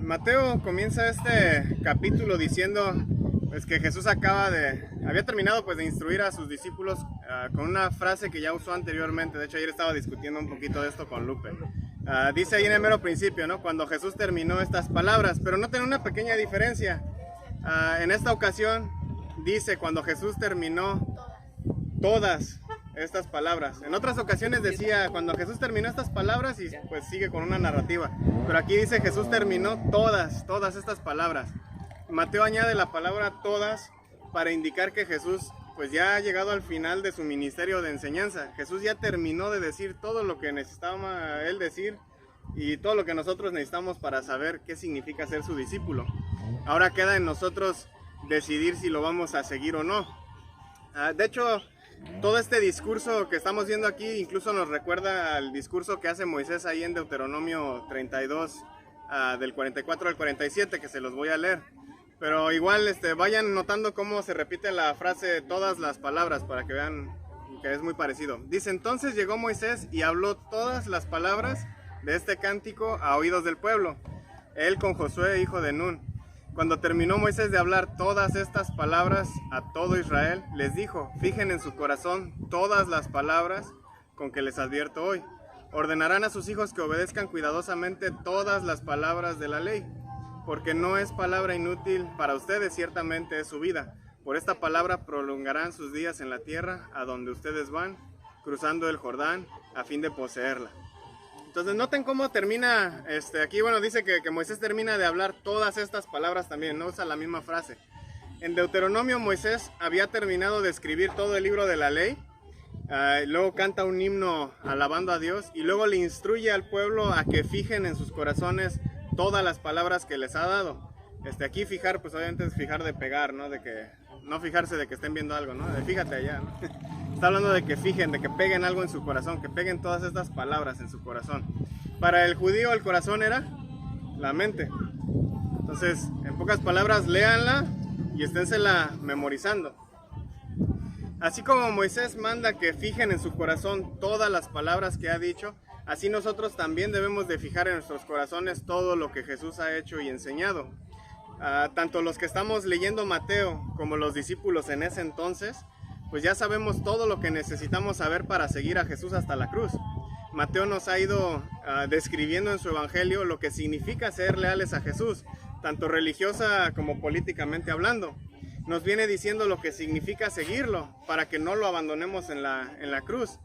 Mateo comienza este capítulo diciendo pues, que Jesús había terminado pues, de instruir a sus discípulos con una frase que ya usó anteriormente. De hecho, ayer estaba discutiendo un poquito de esto con Lupe. Dice ahí en el mero principio, ¿no? Cuando Jesús terminó estas palabras, pero noten una pequeña diferencia. En esta ocasión dice cuando Jesús terminó todas estas palabras. En otras ocasiones decía cuando Jesús terminó estas palabras y pues sigue con una narrativa. Pero aquí dice Jesús terminó todas estas palabras. Mateo añade la palabra todas para indicar que Jesús pues ya ha llegado al final de su ministerio de enseñanza. Jesús ya terminó de decir todo lo que necesitaba él decir y todo lo que nosotros necesitamos para saber qué significa ser su discípulo. Ahora queda en nosotros decidir si lo vamos a seguir o no. De hecho, todo este discurso que estamos viendo aquí incluso nos recuerda al discurso que hace Moisés ahí en Deuteronomio 32, del 44 al 47, que se los voy a leer. Pero igual vayan notando cómo se repite la frase todas las palabras para que vean que es muy parecido. Dice, entonces llegó Moisés y habló todas las palabras de este cántico a oídos del pueblo, él con Josué, hijo de Nun. Cuando terminó Moisés de hablar todas estas palabras a todo Israel, les dijo, fijen en su corazón todas las palabras con que les advierto hoy. Ordenarán a sus hijos que obedezcan cuidadosamente todas las palabras de la ley, porque no es palabra inútil para ustedes, ciertamente es su vida. Por esta palabra prolongarán sus días en la tierra a donde ustedes van, cruzando el Jordán a fin de poseerla. Entonces noten cómo termina, aquí bueno dice que Moisés termina de hablar todas estas palabras también, no usa la misma frase. En Deuteronomio Moisés había terminado de escribir todo el libro de la ley, luego canta un himno alabando a Dios y luego le instruye al pueblo a que fijen en sus corazones todas las palabras que les ha dado. Aquí fijar, pues obviamente es fijar de pegar, ¿no? De que, no fijarse de que estén viendo algo, ¿no? De fíjate allá, ¿no? Está hablando de que fijen, de que peguen algo en su corazón, que peguen todas estas palabras en su corazón. Para el judío el corazón era la mente. Entonces, en pocas palabras, léanla y esténsela memorizando. Así como Moisés manda que fijen en su corazón todas las palabras que ha dicho, así nosotros también debemos de fijar en nuestros corazones todo lo que Jesús ha hecho y enseñado. Tanto los que estamos leyendo Mateo como los discípulos en ese entonces, pues ya sabemos todo lo que necesitamos saber para seguir a Jesús hasta la cruz. Mateo nos ha ido describiendo en su evangelio lo que significa ser leales a Jesús, tanto religiosa como políticamente hablando. Nos viene diciendo lo que significa seguirlo, para que no lo abandonemos en la cruz.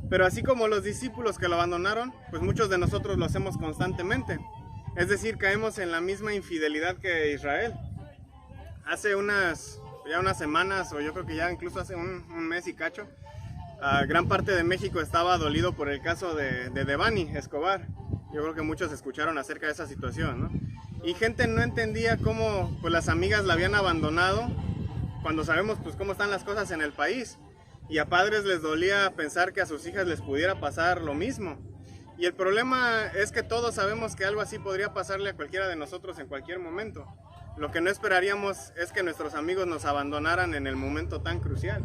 Pero así como los discípulos que lo abandonaron, pues muchos de nosotros lo hacemos constantemente. Es decir, caemos en la misma infidelidad que Israel. Hace ya unas semanas, o yo creo que ya incluso hace un mes y cacho, gran parte de México estaba dolido por el caso de Devani Escobar. Yo creo que muchos escucharon acerca de esa situación, ¿no? Y gente no entendía cómo pues, las amigas la habían abandonado, cuando sabemos pues, cómo están las cosas en el país. Y a padres les dolía pensar que a sus hijas les pudiera pasar lo mismo. Y el problema es que todos sabemos que algo así podría pasarle a cualquiera de nosotros en cualquier momento. Lo que no esperaríamos es que nuestros amigos nos abandonaran en el momento tan crucial.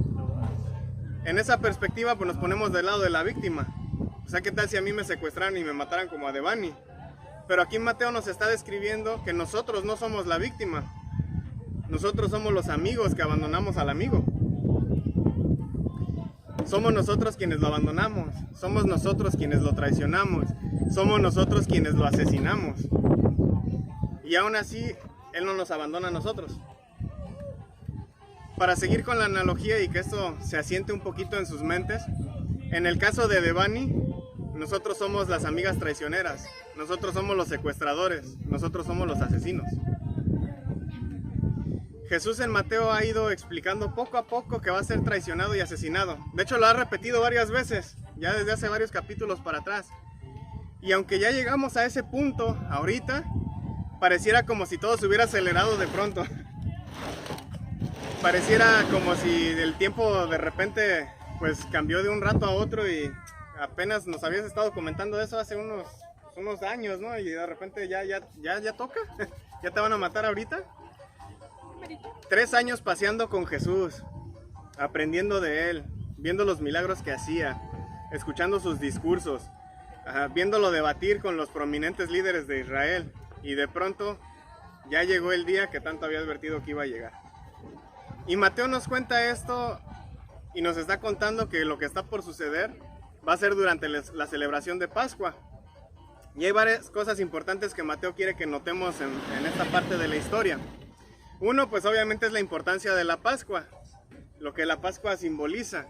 En esa perspectiva pues nos ponemos del lado de la víctima. O sea, ¿qué tal si a mí me secuestraran y me mataran como a Devani? Pero aquí Mateo nos está describiendo que nosotros no somos la víctima. Nosotros somos los amigos que abandonamos al amigo. Somos nosotros quienes lo abandonamos, somos nosotros quienes lo traicionamos, somos nosotros quienes lo asesinamos. Y aún así, Él no nos abandona a nosotros. Para seguir con la analogía y que esto se asiente un poquito en sus mentes, en el caso de Devani, nosotros somos las amigas traicioneras, nosotros somos los secuestradores, nosotros somos los asesinos. Jesús en Mateo ha ido explicando poco a poco que va a ser traicionado y asesinado. De hecho, lo ha repetido varias veces, ya desde hace varios capítulos para atrás. Y aunque ya llegamos a ese punto ahorita, pareciera como si todo se hubiera acelerado de pronto. Pareciera como si el tiempo de repente pues cambió de un rato a otro y apenas nos habías estado comentando eso hace unos años, ¿no? Y de repente ya toca, ya te van a matar ahorita. 3 años paseando con Jesús, aprendiendo de Él, viendo los milagros que hacía, escuchando sus discursos, viéndolo debatir con los prominentes líderes de Israel. y de pronto ya llegó el día que tanto había advertido que iba a llegar. Y Mateo nos cuenta esto y nos está contando que lo que está por suceder va a ser durante la celebración de Pascua. Y hay varias cosas importantes que Mateo quiere que notemos en esta parte de la historia. Uno, pues obviamente es la importancia de la Pascua, lo que la Pascua simboliza.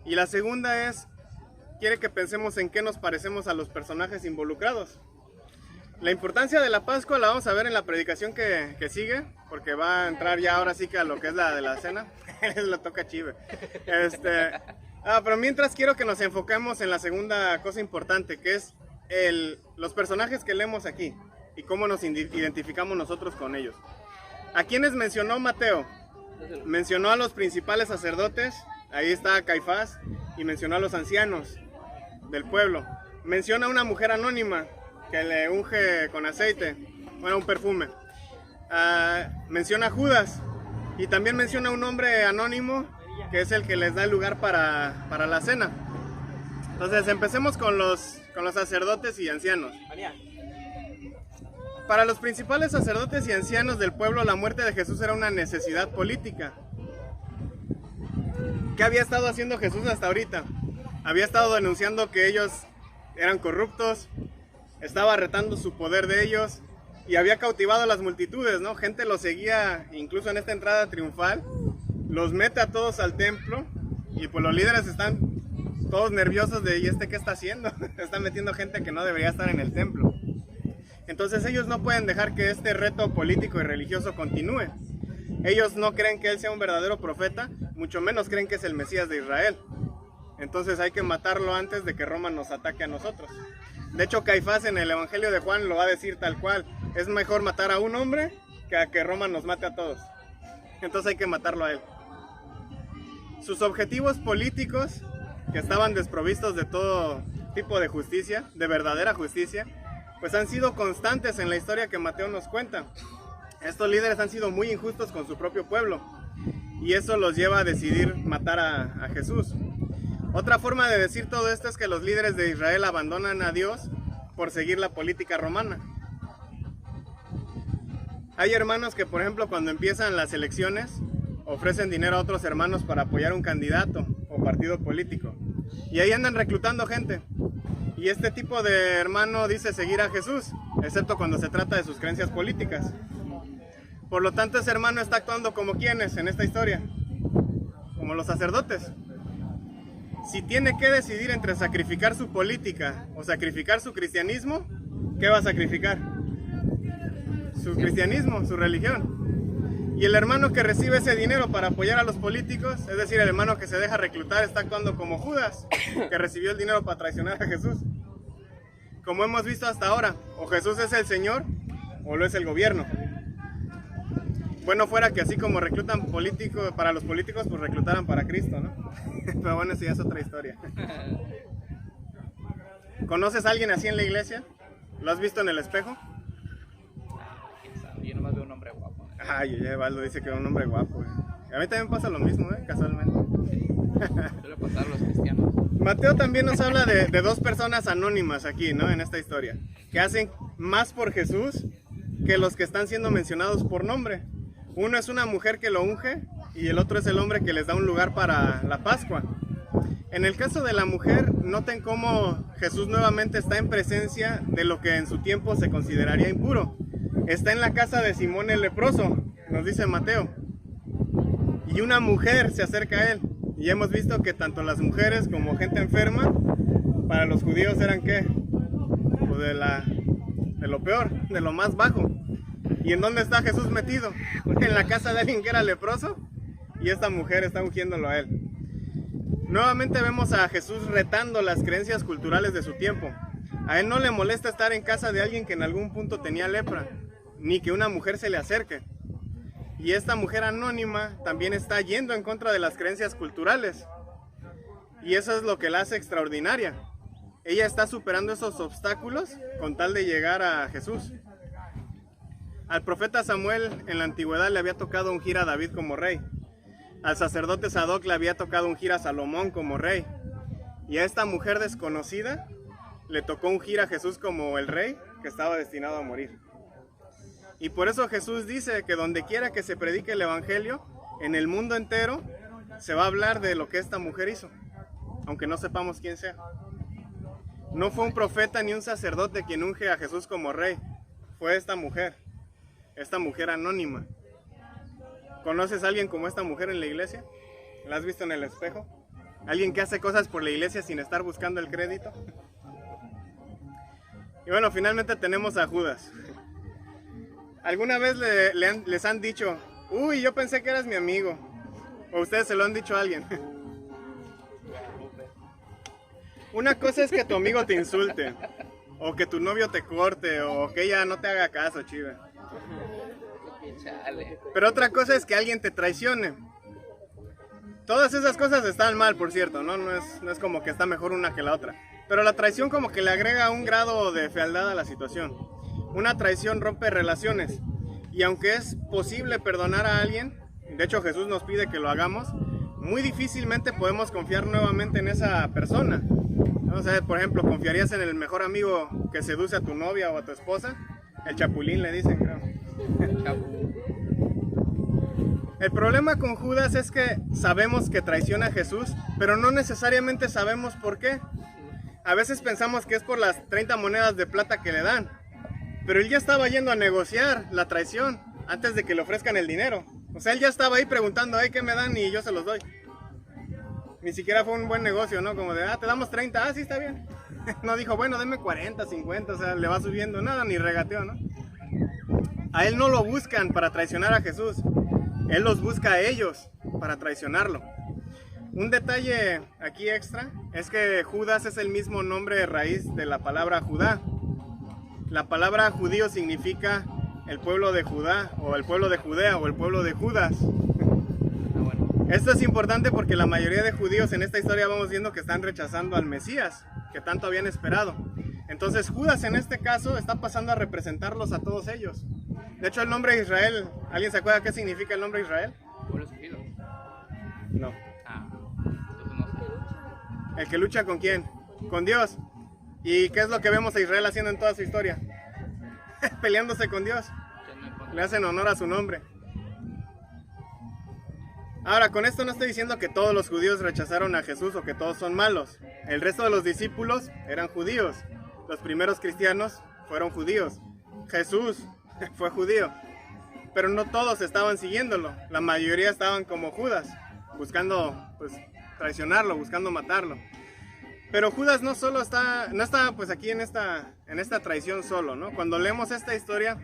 Y la segunda es, quiere que pensemos en qué nos parecemos a los personajes involucrados. La importancia de la Pascua la vamos a ver en la predicación que sigue, porque va a entrar ya ahora sí que a lo que es la de la cena. Lo toca Chive. Pero mientras quiero que nos enfoquemos en la segunda cosa importante, que es los personajes que leemos aquí y cómo nos identificamos nosotros con ellos. ¿A quiénes mencionó Mateo? Mencionó a los principales sacerdotes, ahí está Caifás, y mencionó a los ancianos del pueblo. Menciona a una mujer anónima que le unge con aceite, bueno, un perfume. Menciona a Judas, y también menciona a un hombre anónimo que es el que les da el lugar para la cena. Entonces empecemos con los sacerdotes y ancianos. Para los principales sacerdotes y ancianos del pueblo, la muerte de Jesús era una necesidad política. ¿Qué había estado haciendo Jesús hasta ahorita? Había estado denunciando que ellos eran corruptos, estaba retando su poder de ellos y había cautivado a las multitudes, ¿no? Gente los seguía incluso en esta entrada triunfal, los mete a todos al templo y pues los líderes están todos nerviosos de ¿y qué está haciendo? Está metiendo gente que no debería estar en el templo. Entonces ellos no pueden dejar que este reto político y religioso continúe. Ellos no creen que él sea un verdadero profeta, mucho menos creen que es el Mesías de Israel. Entonces hay que matarlo antes de que Roma nos ataque a nosotros. De hecho, Caifás en el Evangelio de Juan lo va a decir tal cual. Es mejor matar a un hombre que a que Roma nos mate a todos. Entonces hay que matarlo a él. Sus objetivos políticos, que estaban desprovistos de todo tipo de justicia, de verdadera justicia, pues han sido constantes en la historia que Mateo nos cuenta. Estos líderes han sido muy injustos con su propio pueblo y eso los lleva a decidir matar a Jesús. Otra forma de decir todo esto es que los líderes de Israel abandonan a Dios por seguir la política romana. Hay hermanos que, por ejemplo, cuando empiezan las elecciones, ofrecen dinero a otros hermanos para apoyar un candidato o partido político. Y ahí andan reclutando gente. Y este tipo de hermano dice seguir a Jesús, excepto cuando se trata de sus creencias políticas. Por lo tanto, ese hermano está actuando como quienes en esta historia, como los sacerdotes. Si tiene que decidir entre sacrificar su política o sacrificar su cristianismo, ¿qué va a sacrificar? Su cristianismo, su religión. Y el hermano que recibe ese dinero para apoyar a los políticos, es decir, el hermano que se deja reclutar, está actuando como Judas, que recibió el dinero para traicionar a Jesús. Como hemos visto hasta ahora, o Jesús es el Señor, o lo es el gobierno. Bueno fuera que así como reclutan políticos para los políticos, pues reclutaran para Cristo, ¿no? Pero bueno, eso ya es otra historia. ¿Conoces a alguien así en la iglesia? ¿Lo has visto en el espejo? Yo nomás veo un hombre guapo. Ay, ya Valdo dice que es un hombre guapo. A mí también pasa lo mismo, casualmente. Suele pasar a los cristianos. Mateo también nos habla de dos personas anónimas aquí, ¿no? En esta historia, que hacen más por Jesús que los que están siendo mencionados por nombre. Uno es una mujer que lo unge y el otro es el hombre que les da un lugar para la Pascua. En el caso de la mujer, noten cómo Jesús nuevamente está en presencia de lo que en su tiempo se consideraría impuro. Está en la casa de Simón el leproso, nos dice Mateo. Y una mujer se acerca a él. Y hemos visto que tanto las mujeres como gente enferma, para los judíos eran ¿qué? Pues de lo peor, de lo más bajo. ¿Y en dónde está Jesús metido? En la casa de alguien que era leproso y esta mujer está ungiéndolo a él. Nuevamente vemos a Jesús retando las creencias culturales de su tiempo. A él no le molesta estar en casa de alguien que en algún punto tenía lepra, ni que una mujer se le acerque. Y esta mujer anónima también está yendo en contra de las creencias culturales. Y eso es lo que la hace extraordinaria. Ella está superando esos obstáculos con tal de llegar a Jesús. Al profeta Samuel en la antigüedad le había tocado ungir a David como rey. Al sacerdote Sadoc le había tocado ungir a Salomón como rey. Y a esta mujer desconocida le tocó ungir a Jesús como el rey que estaba destinado a morir. Y por eso Jesús dice que donde quiera que se predique el evangelio, en el mundo entero, se va a hablar de lo que esta mujer hizo, aunque no sepamos quién sea. No fue un profeta ni un sacerdote quien unge a Jesús como rey, fue esta mujer anónima. ¿Conoces a alguien como esta mujer en la iglesia? ¿La has visto en el espejo? ¿Alguien que hace cosas por la iglesia sin estar buscando el crédito? Y bueno, finalmente tenemos a Judas. ¿Alguna vez les han dicho, uy, yo pensé que eras mi amigo? ¿O ustedes se lo han dicho a alguien? Una cosa es que tu amigo te insulte, o que tu novio te corte, o que ella no te haga caso, chiva. Pero otra cosa es que alguien te traicione. Todas esas cosas están mal, por cierto, ¿no? No es como que está mejor una que la otra. Pero la traición como que le agrega un grado de fealdad a la situación. Una traición rompe relaciones. Y aunque es posible perdonar a alguien, de hecho Jesús nos pide que lo hagamos, muy difícilmente podemos confiar nuevamente en esa persona. O sea, por ejemplo, ¿confiarías en el mejor amigo que seduce a tu novia o a tu esposa? El chapulín le dicen, creo. El problema con Judas es que sabemos que traiciona a Jesús, pero no necesariamente sabemos por qué. A veces pensamos que es por las 30 monedas de plata que le dan, pero él ya estaba yendo a negociar la traición antes de que le ofrezcan el dinero. O sea, él ya estaba ahí preguntando, ¿qué me dan? Y yo se los doy. Ni siquiera fue un buen negocio, ¿no? Como de, te damos 30, sí, está bien. No dijo, bueno, denme 40, 50, o sea, le va subiendo, nada, ni regateó, ¿no? A él no lo buscan para traicionar a Jesús. Él los busca a ellos para traicionarlo. Un detalle aquí extra es que Judas es el mismo nombre de raíz de la palabra Judá. La palabra judío significa el pueblo de Judá, o el pueblo de Judea, o el pueblo de Judas. Esto es importante porque la mayoría de judíos en esta historia vamos viendo que están rechazando al Mesías, que tanto habían esperado. Entonces Judas en este caso está pasando a representarlos a todos ellos. De hecho, el nombre Israel, ¿alguien se acuerda qué significa el nombre Israel? Pueblo escogido. No. Entonces no sé. ¿El que lucha con quién? Con Dios. ¿Y qué es lo que vemos a Israel haciendo en toda su historia? Peleándose con Dios. Le hacen honor a su nombre. Ahora, con esto no estoy diciendo que todos los judíos rechazaron a Jesús o que todos son malos. El resto de los discípulos eran judíos. Los primeros cristianos fueron judíos. Jesús fue judío. Pero no todos estaban siguiéndolo. La mayoría estaban como Judas, buscando traicionarlo, buscando matarlo. Pero Judas no está pues aquí en esta traición solo, ¿no? Cuando leemos esta historia,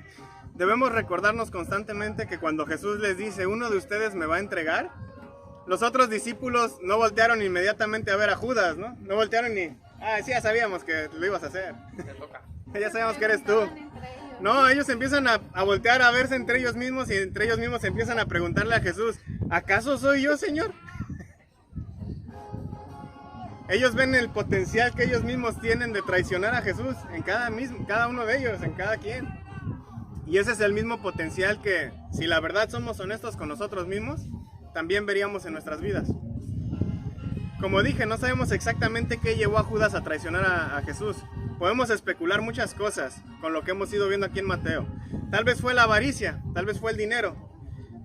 debemos recordarnos constantemente que cuando Jesús les dice, uno de ustedes me va a entregar, los otros discípulos no voltearon inmediatamente a ver a Judas, ¿no? No voltearon ni, sí, ya sabíamos que lo ibas a hacer. Te toca. Ya sabíamos que eres tú. No, ellos empiezan a voltear a verse entre ellos mismos y entre ellos mismos empiezan a preguntarle a Jesús, ¿acaso soy yo, Señor? Ellos ven el potencial que ellos mismos tienen de traicionar a Jesús en cada uno de ellos, en cada quien. Y ese es el mismo potencial que, si la verdad somos honestos con nosotros mismos, también veríamos en nuestras vidas. Como dije, no sabemos exactamente qué llevó a Judas a traicionar a Jesús. Podemos especular muchas cosas con lo que hemos ido viendo aquí en Mateo. Tal vez fue la avaricia, tal vez fue el dinero.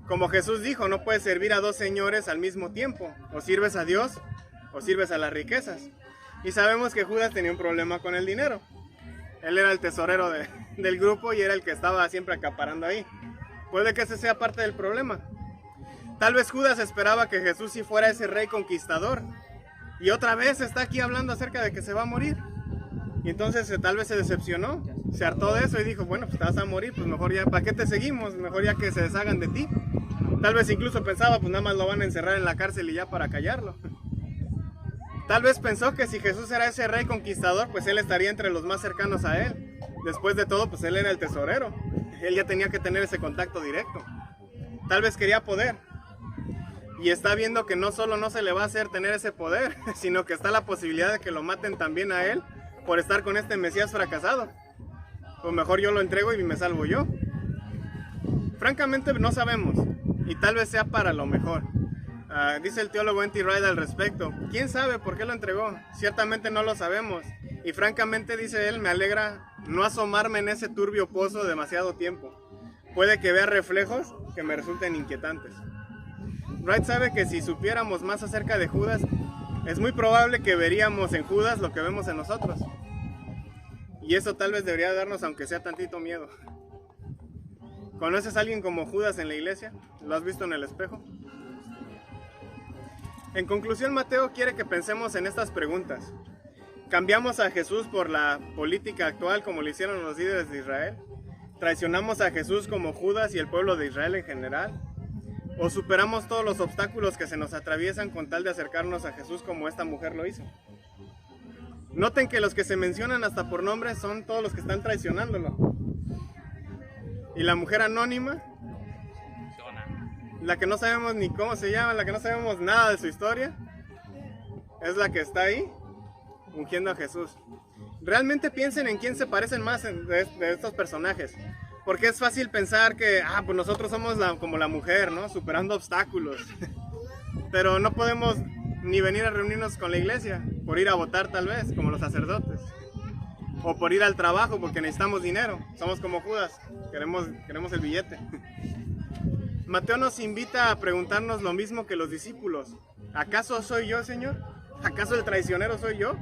Como Jesús dijo, no puedes servir a dos señores al mismo tiempo. O sirves a Dios o sirves a las riquezas. Y sabemos que Judas tenía un problema con el dinero. Él era el tesorero del grupo y era el que estaba siempre acaparando ahí. Puede que ese sea parte del problema. Tal vez Judas esperaba que Jesús sí fuera ese rey conquistador. Y otra vez está aquí hablando acerca de que se va a morir. Y entonces tal vez se decepcionó, se hartó de eso y dijo, bueno, pues te vas a morir, pues mejor ya, ¿para qué te seguimos? Mejor ya que se deshagan de ti. Tal vez incluso pensaba, pues nada más lo van a encerrar en la cárcel y ya para callarlo. Tal vez pensó que si Jesús era ese rey conquistador, pues él estaría entre los más cercanos a él. Después de todo, pues él era el tesorero. Él ya tenía que tener ese contacto directo. Tal vez quería poder. Y está viendo que no solo no se le va a hacer tener ese poder, sino que está la posibilidad de que lo maten también a él por estar con este Mesías fracasado. Pues mejor yo lo entrego y me salvo yo. Francamente no sabemos, y tal vez sea para lo mejor. Dice el teólogo N.T. Wright al respecto, ¿quién sabe por qué lo entregó? Ciertamente no lo sabemos, y francamente, dice él, me alegra no asomarme en ese turbio pozo demasiado tiempo. puede que vea reflejos que me resulten inquietantes. Wright sabe que si supiéramos más acerca de Judas, es muy probable que veríamos en Judas lo que vemos en nosotros. Y eso tal vez debería darnos, aunque sea tantito miedo. ¿Conoces a alguien como Judas en la iglesia? ¿Lo has visto en el espejo? En conclusión, Mateo quiere que pensemos en estas preguntas. ¿Cambiamos a Jesús por la política actual como lo hicieron los líderes de Israel? ¿Traicionamos a Jesús como Judas y el pueblo de Israel en general? ¿O superamos todos los obstáculos que se nos atraviesan con tal de acercarnos a Jesús como esta mujer lo hizo? Noten que los que se mencionan hasta por nombre son todos los que están traicionándolo. Y la mujer anónima, la que no sabemos ni cómo se llama, la que no sabemos nada de su historia, es la que está ahí ungiendo a Jesús. Realmente piensen en quién se parecen más de estos personajes. Porque es fácil pensar que pues nosotros somos como la mujer, ¿no? Superando obstáculos. Pero no podemos ni venir a reunirnos con la iglesia por ir a votar tal vez, como los sacerdotes. O por ir al trabajo porque necesitamos dinero. Somos como Judas, queremos el billete. Mateo nos invita a preguntarnos lo mismo que los discípulos. ¿Acaso soy yo, Señor? ¿Acaso el traicionero soy yo?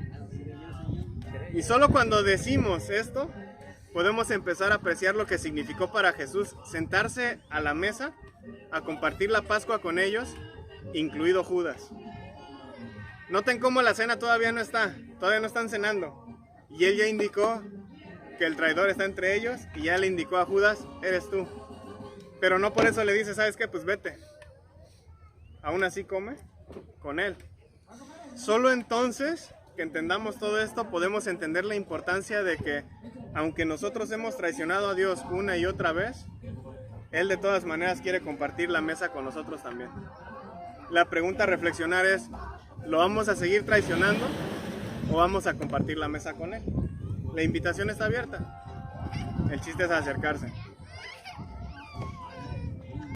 Y solo cuando decimos esto, podemos empezar a apreciar lo que significó para Jesús sentarse a la mesa a compartir la Pascua con ellos, incluido Judas. Noten cómo la cena todavía no están cenando. Y él ya indicó que el traidor está entre ellos y ya le indicó a Judas, eres tú. Pero no por eso le dice, ¿sabes qué? Pues vete. Aún así come con él. Solo entonces que entendamos todo esto podemos entender la importancia de que aunque nosotros hemos traicionado a Dios una y otra vez, Él de todas maneras quiere compartir la mesa con nosotros también. La pregunta a reflexionar es, ¿lo vamos a seguir traicionando o vamos a compartir la mesa con Él? La invitación está abierta. El chiste es acercarse.